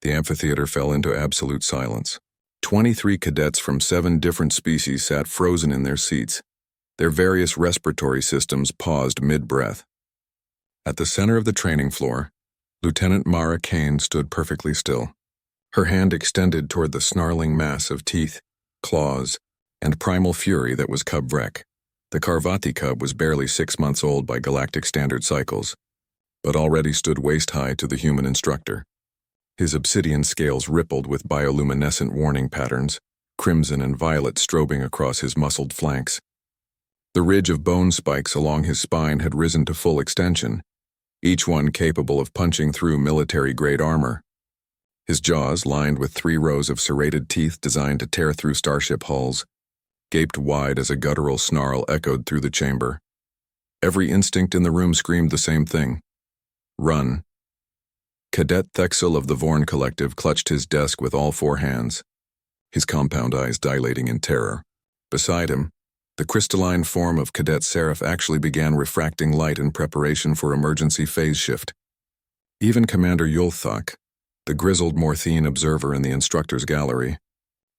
The amphitheater fell into absolute silence. 23 cadets from 7 different species sat frozen in their seats, their various respiratory systems paused mid-breath. At the center of the training floor, Lieutenant Mara Kane stood perfectly still, her hand extended toward the snarling mass of teeth, claws, and primal fury that was Cub Wreck. The Carvati cub was barely 6 months old by galactic standard cycles, but already stood waist-high to the human instructor. His obsidian scales rippled with bioluminescent warning patterns, crimson and violet strobing across his muscled flanks. The ridge of bone spikes along his spine had risen to full extension, each one capable of punching through military-grade armor. His jaws, lined with 3 rows of serrated teeth designed to tear through starship hulls, gaped wide as a guttural snarl echoed through the chamber. Every instinct in the room screamed the same thing. Run. Cadet Thexel of the Vorn Collective clutched his desk with all 4 hands, his compound eyes dilating in terror. Beside him, the crystalline form of Cadet Seraph actually began refracting light in preparation for emergency phase shift. Even Commander Yulthak, the grizzled Morthene observer in the instructor's gallery,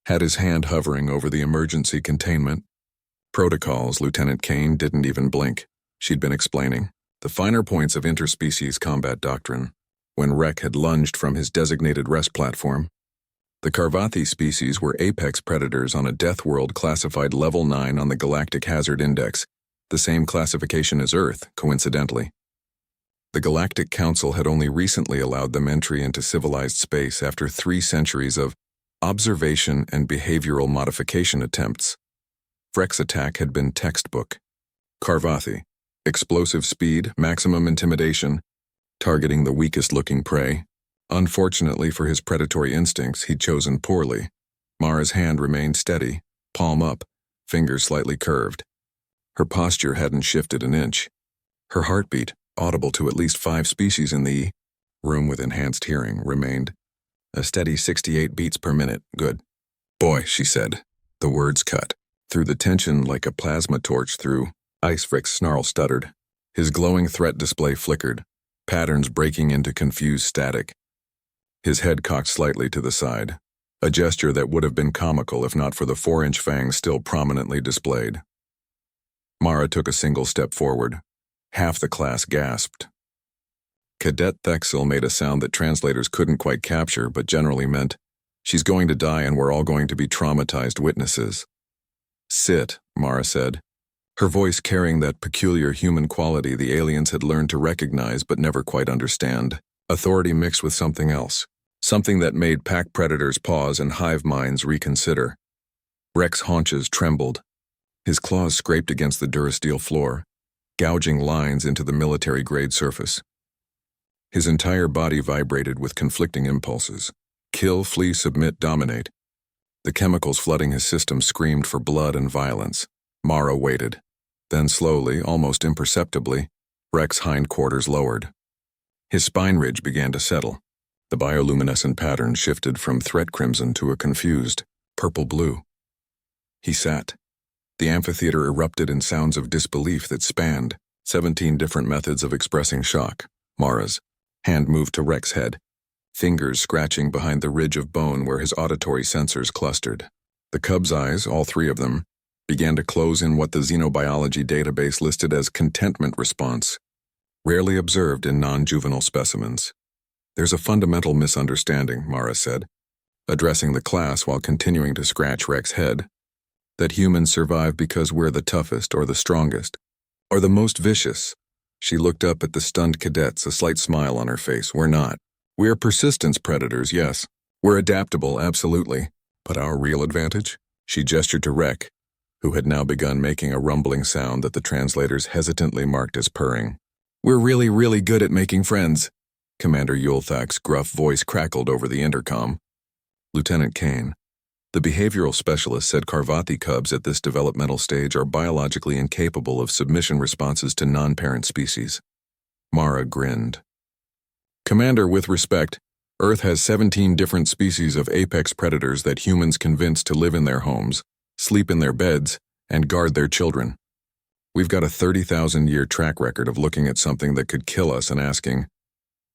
had his hand hovering over the emergency containment. Protocols, Lieutenant Kane didn't even blink. She'd been explaining the finer points of interspecies combat doctrine when Rek had lunged from his designated rest platform. The Carvati species were apex predators on a death world classified level 9 on the Galactic Hazard Index, the same classification as Earth, coincidentally. The Galactic Council had only recently allowed them entry into civilized space after 3 centuries of observation and behavioral modification attempts. Vrek's attack had been textbook. Carvati, explosive speed, maximum intimidation, targeting the weakest-looking prey. Unfortunately for his predatory instincts, he'd chosen poorly. Mara's hand remained steady, palm up, fingers slightly curved. Her posture hadn't shifted an inch. Her heartbeat, audible to at least 5 species in the room with enhanced hearing, remained a steady 68 beats per minute. Good. Boy, she said. The words cut through the tension like a plasma torch through ice. Vrik's snarl stuttered. His glowing threat display flickered, patterns breaking into confused static. His head cocked slightly to the side, a gesture that would have been comical if not for the 4-inch fangs still prominently displayed. Mara took a single step forward. Half the class gasped. Cadet Thexel made a sound that translators couldn't quite capture but generally meant, "She's going to die and we're all going to be traumatized witnesses." "Sit," Mara said, her voice carrying that peculiar human quality the aliens had learned to recognize but never quite understand. Authority mixed with something else. Something that made pack predators pause and hive minds reconsider. Rek's haunches trembled. His claws scraped against the durasteel floor, gouging lines into the military-grade surface. His entire body vibrated with conflicting impulses. Kill, flee, submit, dominate. The chemicals flooding his system screamed for blood and violence. Mara waited. Then slowly, almost imperceptibly, Rek's hindquarters lowered. His spine ridge began to settle. The bioluminescent pattern shifted from threat crimson to a confused purple-blue. He sat. The amphitheater erupted in sounds of disbelief that spanned 17 different methods of expressing shock. Mara's hand moved to Rek's head, fingers scratching behind the ridge of bone where his auditory sensors clustered. The cub's eyes, all 3 of them, began to close in what the xenobiology database listed as contentment response, rarely observed in non-juvenile specimens. "There's a fundamental misunderstanding," Mara said, addressing the class while continuing to scratch Rek's head, "that humans survive because we're the toughest or the strongest, or the most vicious." She looked up at the stunned cadets, a slight smile on her face. "We're not. We're persistence predators, yes. We're adaptable, absolutely. But our real advantage?" She gestured to Rek, who had now begun making a rumbling sound that the translators hesitantly marked as purring. "We're really, really good at making friends." Commander Yulthak's gruff voice crackled over the intercom. Lieutenant Kane, the behavioral specialist, said Carvati cubs at this developmental stage are biologically incapable of submission responses to non-parent species. Mara grinned. "Commander, with respect, Earth has 17 different species of apex predators that humans convince to live in their homes, sleep in their beds, and guard their children. We've got a 30,000-year track record of looking at something that could kill us and asking,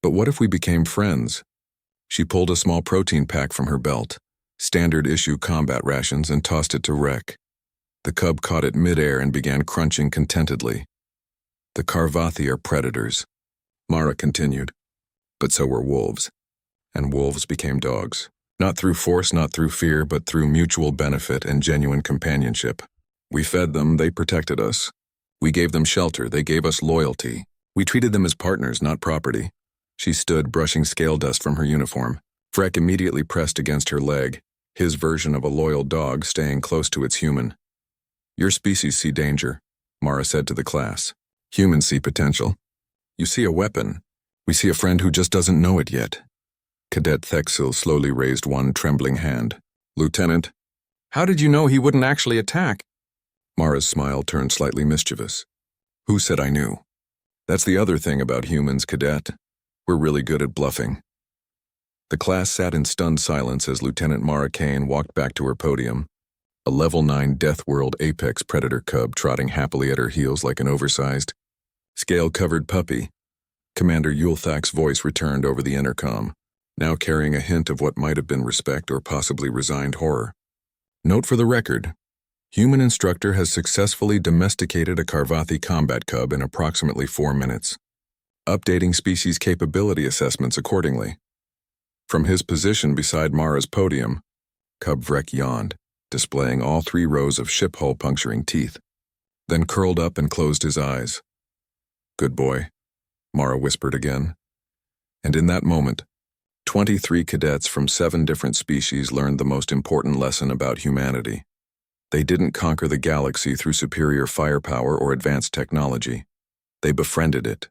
but what if we became friends? She pulled a small protein pack from her belt, standard issue combat rations, and tossed it to Rek. The cub caught it midair and began crunching contentedly. The Carvathi are predators, Mara continued. But so were wolves. And wolves became dogs. Not through force, not through fear, but through mutual benefit and genuine companionship. We fed them, they protected us. We gave them shelter, they gave us loyalty. We treated them as partners, not property. She stood, brushing scale dust from her uniform. Freck immediately pressed against her leg, his version of a loyal dog staying close to its human. Your species see danger, Mara said to the class. Humans see potential. You see a weapon. We see a friend who just doesn't know it yet. Cadet Thexil slowly raised one trembling hand. Lieutenant, how did you know he wouldn't actually attack? Mara's smile turned slightly mischievous. Who said I knew? That's the other thing about humans, Cadet. We're really good at bluffing. The class sat in stunned silence as Lieutenant Mara Kane walked back to her podium, a level 9 Death World Apex Predator cub trotting happily at her heels like an oversized, scale-covered puppy. Commander Yulthak's voice returned over the intercom, now carrying a hint of what might have been respect or possibly resigned horror. Note for the record, human instructor has successfully domesticated a Carvathi combat cub in approximately 4 minutes, updating species capability assessments accordingly. From his position beside Mara's podium, Cub Vrek yawned, displaying all 3 rows of ship hull puncturing teeth, then curled up and closed his eyes. Good boy, Mara whispered again. And in that moment, 23 cadets from 7 different species learned the most important lesson about humanity. They didn't conquer the galaxy through superior firepower or advanced technology. They befriended it.